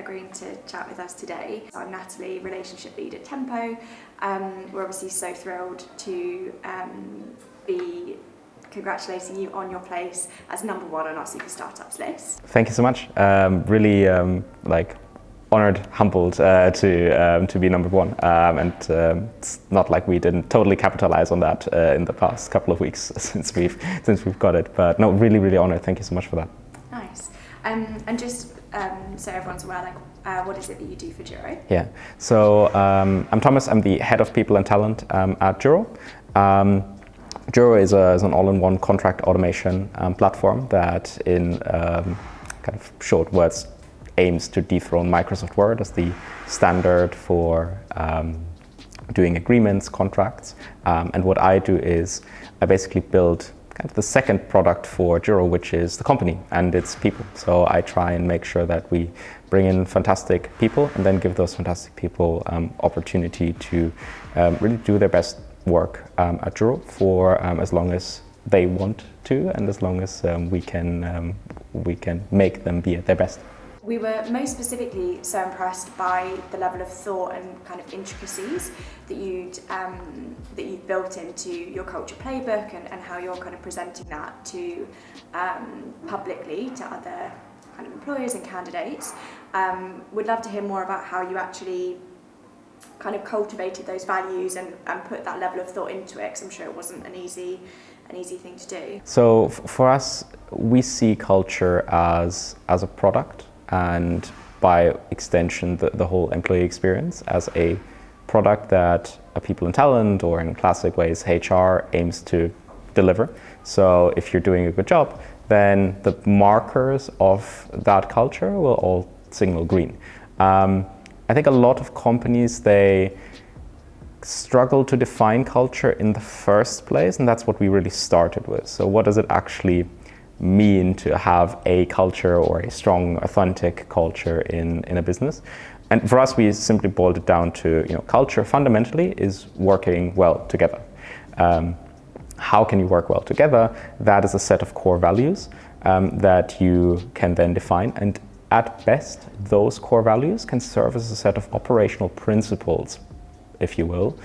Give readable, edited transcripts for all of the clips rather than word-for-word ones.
agreeing to chat with us today. I'm Natalie, relationship lead at Tempo. We're obviously so thrilled to be congratulating you on your place as number one on our Super Startups list. Thank you so much. Really honored, humbled to be number one. It's not like we didn't totally capitalize on that in the past couple of weeks since we've got it. But no, really honored. Thank you so much for that. Nice. And just so everyone's aware, what is it that you do for Juro? Yeah. So I'm Thomas. I'm the head of people and talent at Juro. Juro is an all-in-one contract automation platform that, in kind of short words, aims to dethrone Microsoft Word as the standard for doing agreements, contracts. And what I do is I basically build kind of the second product for Juro, which is the company and its people. So I try and make sure that we bring in fantastic people and then give those fantastic people opportunity to really do their best work at Juro for as long as they want to, and as long as we can make them be at their best. We were most specifically so impressed by the level of thought and kind of intricacies that you've built into your culture playbook and how you're kind of presenting that to publicly to other kind of employers and candidates. We'd love to hear more about how you actually kind of cultivated those values and put that level of thought into it, because I'm sure it wasn't an easy thing to do. So for us, we see culture as a product, and by extension the whole employee experience as a product that a people and talent, or in classic ways HR, aims to deliver. So if you're doing a good job, then the markers of that culture will all signal green. I think a lot of companies, they struggle to define culture in the first place, and that's what we really started with. So what does it actually mean to have a culture, or a strong, authentic culture in a business? And for us, we simply boiled it down to, culture fundamentally is working well together. How can you work well together? That is a set of core values that you can then define, and at best, those core values can serve as a set of operational principles, if you will,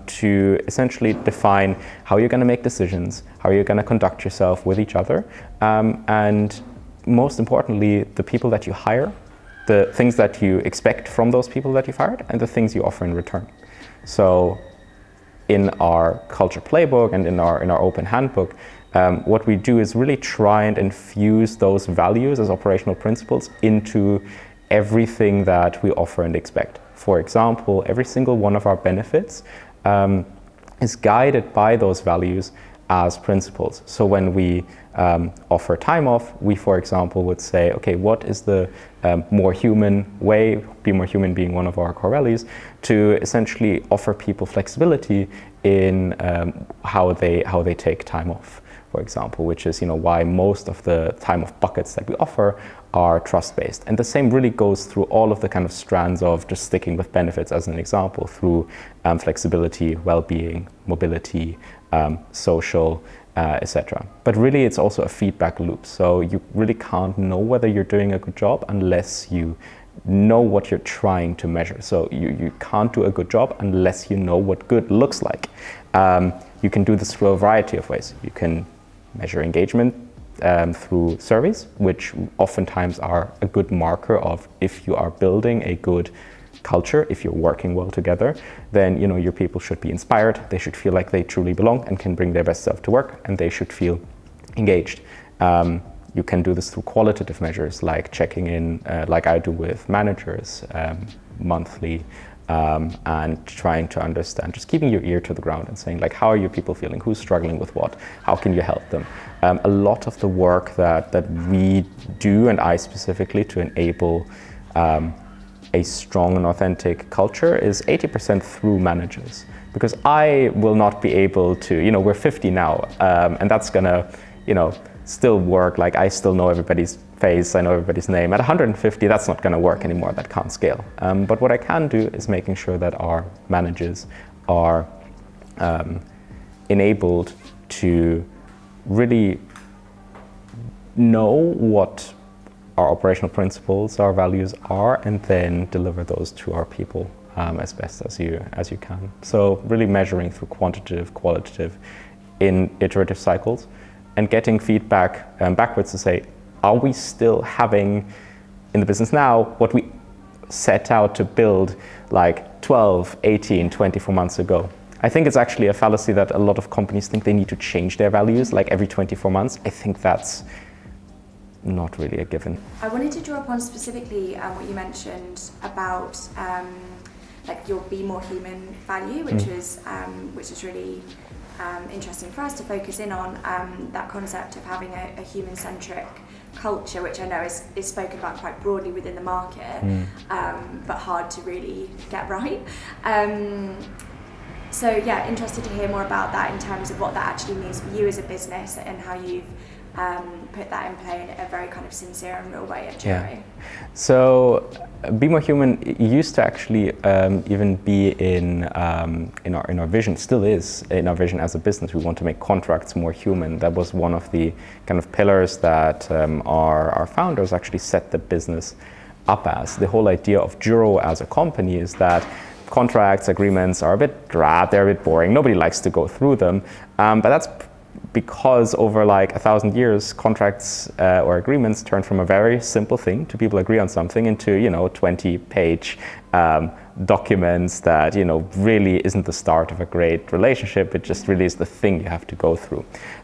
to essentially define how you're going to make decisions, how you're going to conduct yourself with each other, and most importantly, the people that you hire, the things that you expect from those people that you've hired, and the things you offer in return. So in our culture playbook and in our open handbook, what we do is really try and infuse those values as operational principles into everything that we offer and expect. For example, every single one of our benefits is guided by those values as principles. So when we offer time off, we, for example, would say, okay, what is the more human way, be more human being one of our core values, to essentially offer people flexibility in how they take time off, for example, which is why most of the time off buckets that we offer are trust-based. And the same really goes through all of the kind of strands of just sticking with benefits as an example, through flexibility, well-being, mobility, social, etc. But really it's also a feedback loop. So you really can't know whether you're doing a good job unless you know what you're trying to measure. So you can't do a good job unless you know what good looks like. You can do this through a variety of ways. You can measure engagement through surveys, which oftentimes are a good marker of if you are building a good culture, if you're working well together, then your people should be inspired, they should feel like they truly belong and can bring their best self to work, and they should feel engaged. You can do this through qualitative measures, like checking in, like I do with managers monthly, and trying to understand, just keeping your ear to the ground and saying, how are your people feeling? Who's struggling with what? How can you help them? A lot of the work that we do, and I specifically, to enable a strong and authentic culture is 80% through managers. Because I will not be able to, we're 50 now, and that's gonna, still work. I still know everybody's face, I know everybody's name. At 150, that's not gonna work anymore, that can't scale. But what I can do is making sure that our managers are enabled to really know what our operational principles, our values are, and then deliver those to our people as best as you can. So really measuring through quantitative, qualitative, in iterative cycles, and getting feedback backwards to say, are we still having in the business now what we set out to build like 12, 18, 24 months ago? I think it's actually a fallacy that a lot of companies think they need to change their values like every 24 months. I think that's not really a given. I wanted to draw upon specifically what you mentioned about like your Be More Human value, which is really interesting for us to focus in on, that concept of having a human-centric culture, which I know is spoken about quite broadly within the market, but hard to really get right. So yeah, interested to hear more about that in terms of what that actually means for you as a business and how you've put that in play in a very kind of sincere and real way at Juro. Yeah. So Be More Human used to actually even be in our vision, still is in our vision as a business. We want to make contracts more human. That was one of the kind of pillars that our founders actually set the business up as. The whole idea of Juro as a company is that contracts, agreements are a bit drab, they're a bit boring. Nobody likes to go through them, but that's because over like 1,000 years, contracts or agreements turn from a very simple thing to people agree on something into 20-page documents that really isn't the start of a great relationship. It just really is the thing you have to go through.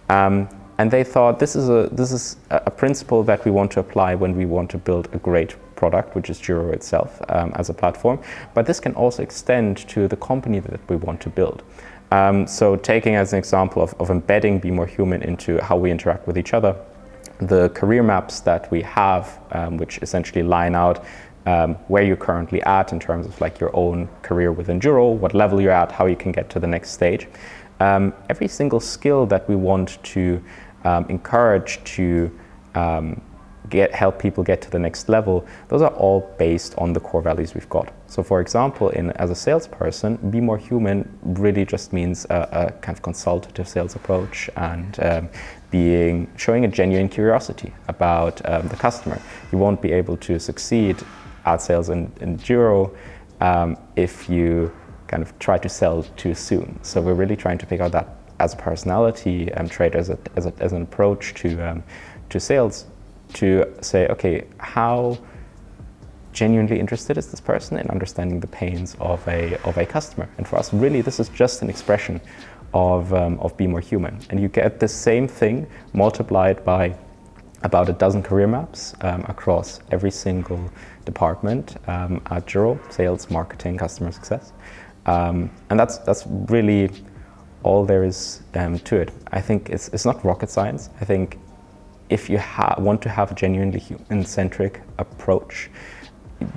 And they thought this is a principle that we want to apply when we want to build a great product, which is Juro itself as a platform. But this can also extend to the company that we want to build. So taking as an example of embedding Be More Human into how we interact with each other, the career maps that we have, which essentially line out where you're currently at in terms of like your own career within Juro, what level you're at, how you can get to the next stage. Every single skill that we want to encourage to help people get to the next level, those are all based on the core values we've got. So for example, as a salesperson, Be More Human really just means a kind of consultative sales approach and showing a genuine curiosity about the customer. You won't be able to succeed at sales in Juro if you kind of try to sell too soon. So we're really trying to pick out that as a personality trait, as an approach to sales, to say, okay, how genuinely interested is this person in understanding the pains of a customer? And for us, really, this is just an expression of Be More Human. And you get the same thing multiplied by about a dozen career maps across every single department at Juro: sales, marketing, customer success. And that's really all there is to it. I think it's not rocket science. I think if you want to have a genuinely human-centric approach,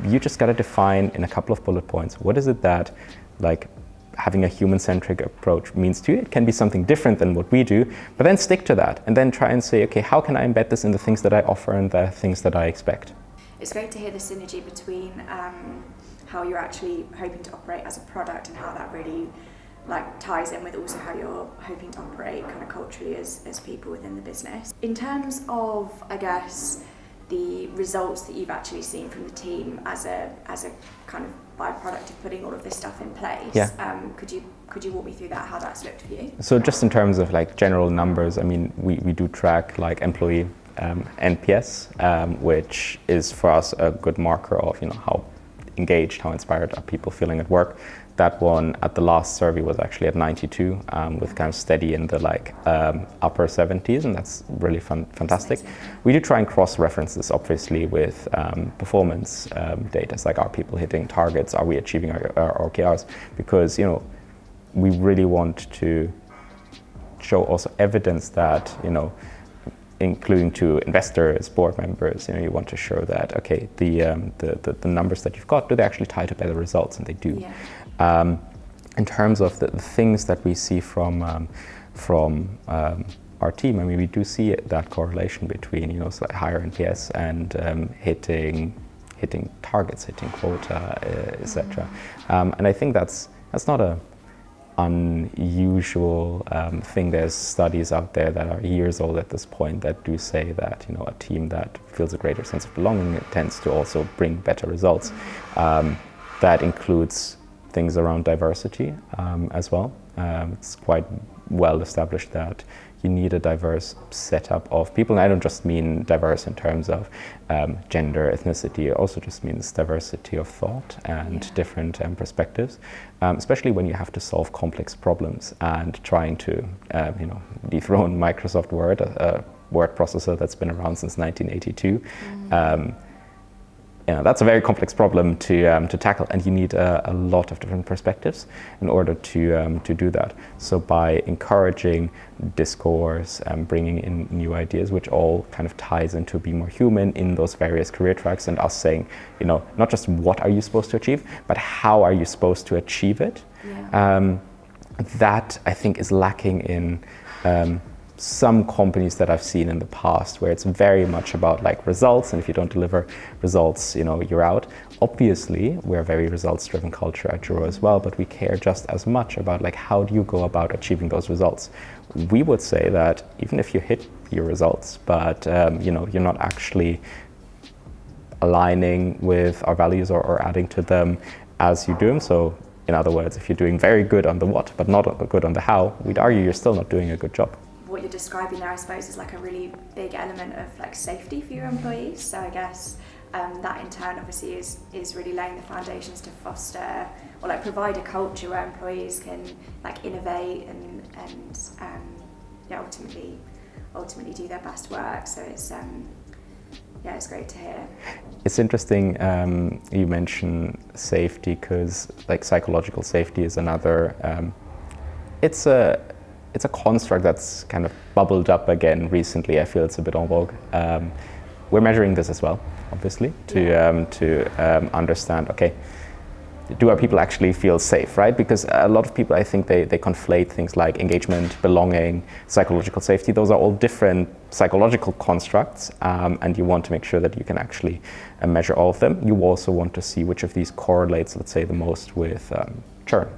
you just got to define in a couple of bullet points, what is it that like having a human-centric approach means to you? It can be something different than what we do, but then stick to that and then try and say, okay, how can I embed this in the things that I offer and the things that I expect? It's great to hear the synergy between how you're actually hoping to operate as a product and how that really like ties in with also how you're hoping to operate kind of culturally as people within the business. In terms of, I guess, the results that you've actually seen from the team as a kind of byproduct of putting all of this stuff in place, could you walk me through that, how that's looked for you? So just in terms of like general numbers, I mean, we do track like employee NPS, which is for us a good marker of how engaged, how inspired are people feeling at work. That one at the last survey was actually at 92, with kind of steady in the upper 70s, and that's really fantastic. We do try and cross-reference this obviously with performance data, like are people hitting targets, are we achieving our OKRs, because we really want to show also evidence that including to investors, board members, you want to show that okay, the numbers that you've got, do they actually tie to better results? And they do. Yeah. In terms of the things that we see from our team, I mean, we do see that correlation between higher NPS and hitting targets, hitting quota, etc. And I think that's not a unusual thing. There's studies out there that are years old at this point that do say that, you know, a team that feels a greater sense of belonging tends to also bring better results. That includes things around diversity as well. It's quite well established that you need a diverse setup of people. And I don't just mean diverse in terms of gender, ethnicity. It also just means diversity of thought and different perspectives, especially when you have to solve complex problems and trying to, you know, dethrone Microsoft Word, a word processor that's been around since 1982. You know, that's a very complex problem to tackle, and you need a lot of different perspectives in order to do that. So by encouraging discourse and bringing in new ideas, which all kind of ties into being more human in those various career tracks, and us saying, you know, not just what are you supposed to achieve, but how are you supposed to achieve it. That I think is lacking in some companies that I've seen in the past, where it's very much about like results, and if you don't deliver results, you know, you're out. Obviously, we're a very results-driven culture at Juro as well, but we care just as much about like how do you go about achieving those results. We would say that even if you hit your results, but you know, you're not actually aligning with our values or adding to them as you do them. So in other words, if you're doing very good on the what, but not good on the how, we'd argue you're still not doing a good job. What you're describing there, I suppose, is like a really big element of like safety for your employees. So I guess that in turn obviously is really laying the foundations to foster or like provide a culture where employees can like innovate and yeah, ultimately do their best work. So it's yeah, it's great to hear. It's interesting you mention safety, because like psychological safety is another. It's a construct that's kind of bubbled up again recently. I feel it's a bit en vogue. We're measuring this as well, obviously, to understand, okay, do our people actually feel safe, right? Because a lot of people, I think they conflate things like engagement, belonging, psychological safety. Those are all different psychological constructs, and you want to make sure that you can actually measure all of them. You also want to see which of these correlates, let's say, the most with churn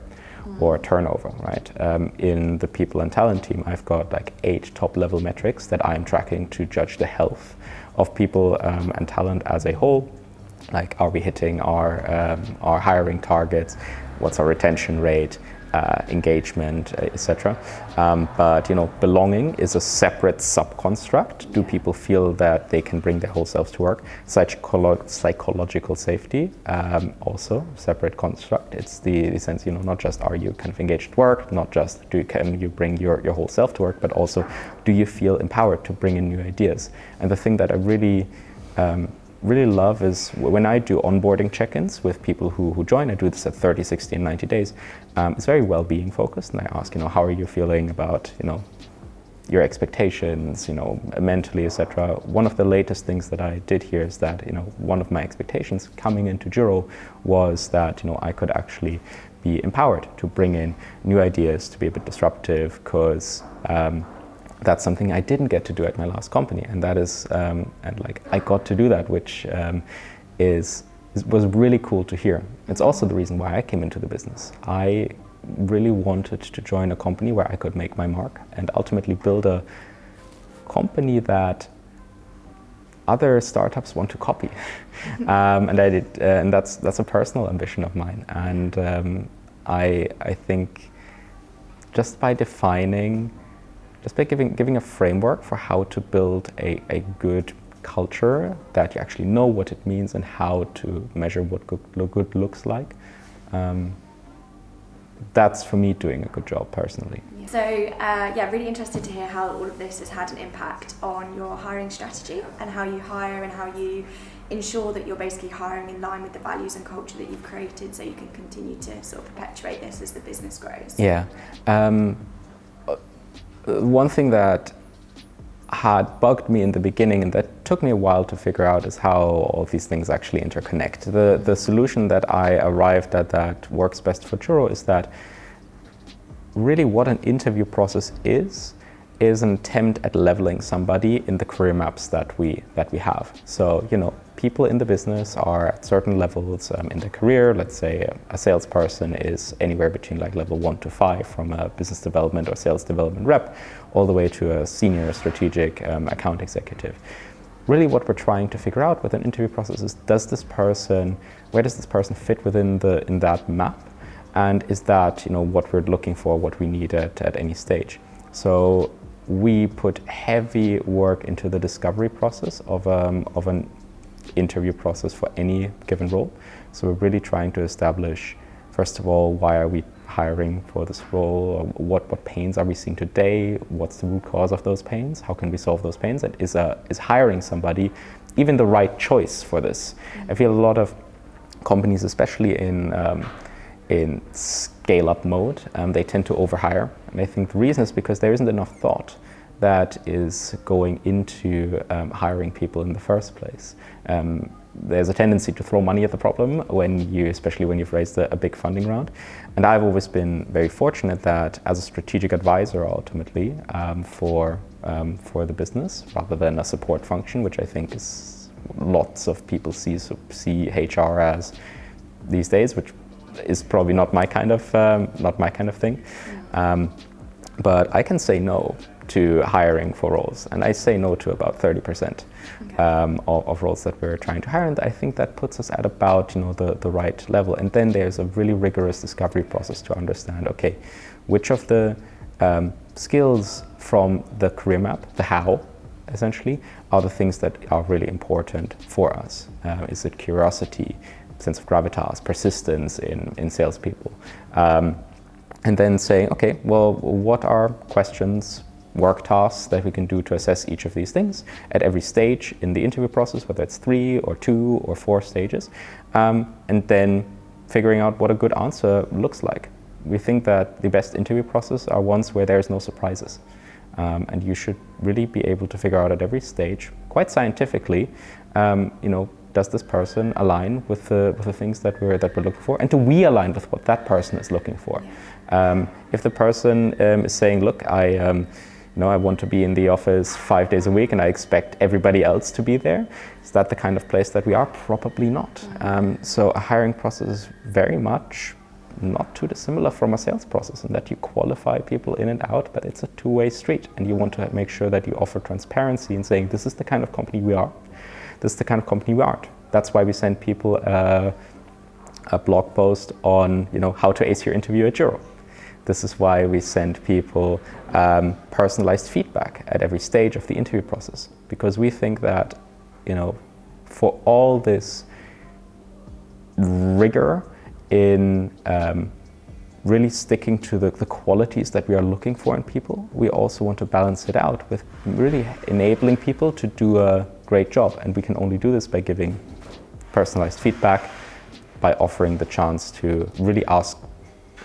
or turnover, right? In the people and talent team, I've got like 8 top-level metrics that I'm tracking to judge the health of people and talent as a whole. Like, are we hitting our hiring targets? What's our retention rate, engagement, etc. But you know, belonging is a separate sub-construct. Do people feel that they can bring their whole selves to work? Psychological safety, also separate construct. It's the sense, you know, not just are you kind of engaged at work, not just can you bring your whole self to work, but also do you feel empowered to bring in new ideas? And the thing that I really love is when I do onboarding check-ins with people who join. I do this at 30, 60, and 90 days. It's very well-being focused, and I ask, you know, how are you feeling about, you know, your expectations, you know, mentally, etc. One of the latest things that I did here is that, you know, one of my expectations coming into Juro was that, you know, I could actually be empowered to bring in new ideas, to be a bit disruptive, because that's something I didn't get to do at my last company, and that is, and like I got to do that, which was really cool to hear. It's also the reason why I came into the business. I really wanted to join a company where I could make my mark and ultimately build a company that other startups want to copy. And I did, and that's a personal ambition of mine. And I think just by giving a framework for how to build a good culture, that you actually know what it means and how to measure what good looks like, that's for me doing a good job personally. So yeah, really interested to hear how all of this has had an impact on your hiring strategy and how you hire and how you ensure that you're basically hiring in line with the values and culture that you've created, so you can continue to sort of perpetuate this as the business grows. Yeah. One thing that had bugged me in the beginning and that took me a while to figure out is how all of these things actually interconnect. The solution that I arrived at that works best for Juro is that really what an interview process is is an attempt at leveling somebody in the career maps that we have. So, people in the business are at certain levels in their career. Let's say a salesperson is anywhere between like level 1 to 5, from a business development or sales development rep all the way to a senior strategic account executive. Really what we're trying to figure out with an interview process is, where does this person fit within that map? And is that what we're looking for, what we need at any stage? So we put heavy work into the discovery process of an interview process for any given role. So we're really trying to establish, first of all, why are we hiring for this role? What pains are we seeing today? What's the root cause of those pains? How can we solve those pains? And is hiring somebody even the right choice for this? I feel a lot of companies, especially in scale-up mode, they tend to overhire. And I think the reason is because there isn't enough thought that is going into hiring people in the first place. There's a tendency to throw money at the problem especially when you've raised a big funding round. And I've always been very fortunate that as a strategic advisor, ultimately, for the business, rather than a support function, which I think is lots of people see HR as these days, which is probably not my kind of thing. But I can say no to hiring for roles, and I say no to about 30% of roles that we're trying to hire, and I think that puts us at about the right level. And then there's a really rigorous discovery process to understand, okay, which of the skills from the career map, the how, essentially, are the things that are really important for us. Is it curiosity, sense of gravitas, persistence in salespeople? And then saying, okay, well, what are questions, work tasks that we can do to assess each of these things at every stage in the interview process, whether it's 3 or 2 or 4 stages, and then figuring out what a good answer looks like. We think that the best interview process are ones where there's no surprises. And you should really be able to figure out at every stage, quite scientifically, does this person align with the things that we're looking for, and do we align with what that person is looking for? Yeah. If the person is saying, look, I want to be in the office 5 days a week and I expect everybody else to be there, is that the kind of place that we are? Probably not. Mm-hmm. So a hiring process is very much not too dissimilar from a sales process, in that you qualify people in and out, but it's a two-way street, and you want to make sure that you offer transparency in saying, this is the kind of company we are, this is the kind of company we aren't. That's why we send people a blog post on how to ace your interview at Juro. This is why we send people personalized feedback at every stage of the interview process, because we think that for all this rigor in really sticking to the qualities that we are looking for in people, we also want to balance it out with really enabling people to do a great job. And we can only do this by giving personalized feedback, by offering the chance to really ask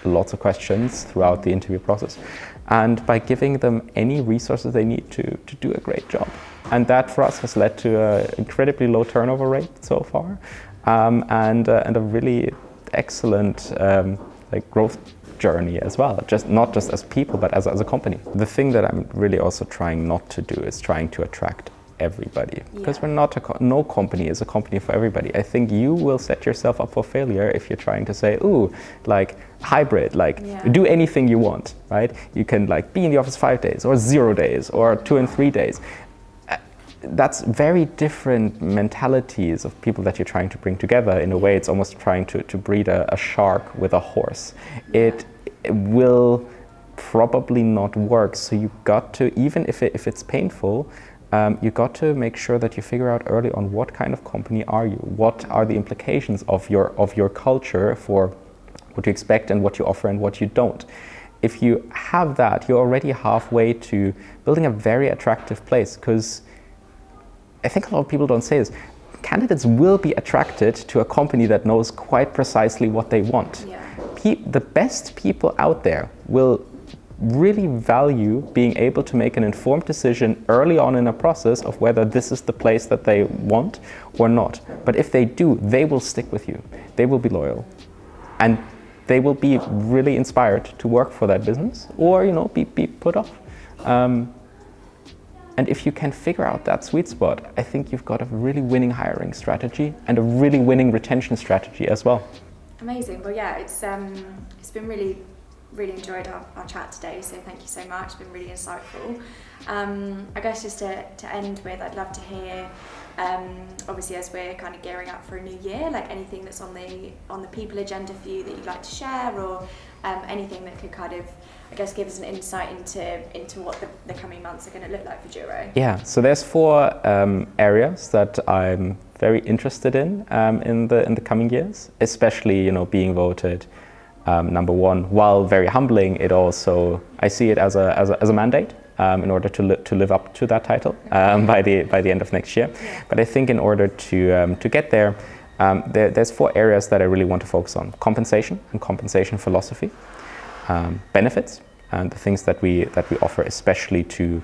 lots of questions throughout the interview process, and by giving them any resources they need to do a great job. And that for us has led to an incredibly low turnover rate so far, and a really excellent growth journey as well, not just as people, but as a company. The thing that I'm really also trying not to do is trying to attract everybody, because we're not no company is a company for everybody. I think you will set yourself up for failure if you're trying to say, hybrid, do anything you want, right? You can be in the office 5 days or 0 days or 2 and 3 days. That's very different mentalities of people that you're trying to bring together. In a way, it's almost trying to breed a shark with a horse. It will probably not work. So you got to, even if it's painful, you got to make sure that you figure out early on what kind of company are you, what are the implications of your culture for what you expect and what you offer and what you don't. If you have that, you're already halfway to building a very attractive place, because I think a lot of people don't say this. Candidates will be attracted to a company that knows quite precisely what they want. Yeah. The best people out there will really value being able to make an informed decision early on in a process of whether this is the place that they want or not. But if they do, they will stick with you. They will be loyal. And they will be really inspired to work for that business, or be put off. And if you can figure out that sweet spot, I think you've got a really winning hiring strategy and a really winning retention strategy as well. Amazing. Well, yeah, it's been really enjoyed our chat today, so thank you so much. It's been really insightful. I guess just to end with, I'd love to hear, obviously as we're kind of gearing up for a new year, like anything that's on the people agenda for you that you'd like to share, or anything that could kind of, I guess, give us an insight into what the coming months are going to look like for Juro. Yeah, so there's 4 areas that I'm very interested in the coming years, especially being voted number 1. While very humbling, it also, I see it as a mandate in order to live up to that title by the end of next year. Yeah. But I think in order to get there, there's 4 areas that I really want to focus on: compensation and compensation philosophy, benefits, and the things that we offer, especially to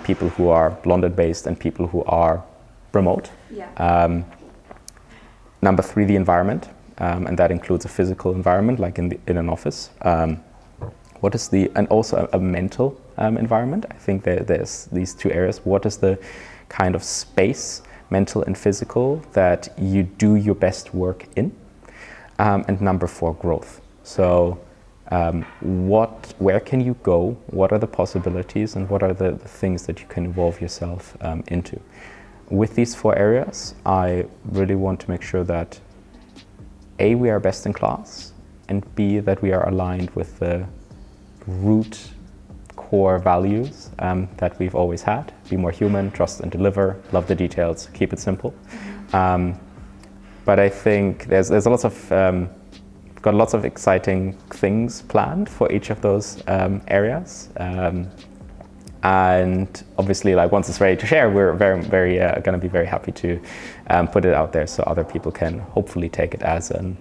people who are London-based and people who are remote. Yeah. Number 3, the environment, and that includes a physical environment, like in an office. And also a mental environment. I think there's these 2 areas. What is the kind of space, mental and physical, that you do your best work in? And number 4, growth. So where can you go? What are the possibilities, and what are the things that you can involve yourself into? With these 4 areas, I really want to make sure that A, we are best in class, and B, that we are aligned with the root core values that we've always had: be more human, trust and deliver, love the details, keep it simple. But I think there's got lots of exciting things planned for each of those areas. And obviously, like, once it's ready to share, we're very going to be very happy to put it out there so other people can hopefully take it as an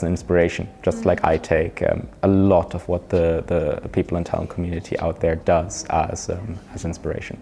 inspiration, just like I take a lot of what the people and talent community out there does as inspiration.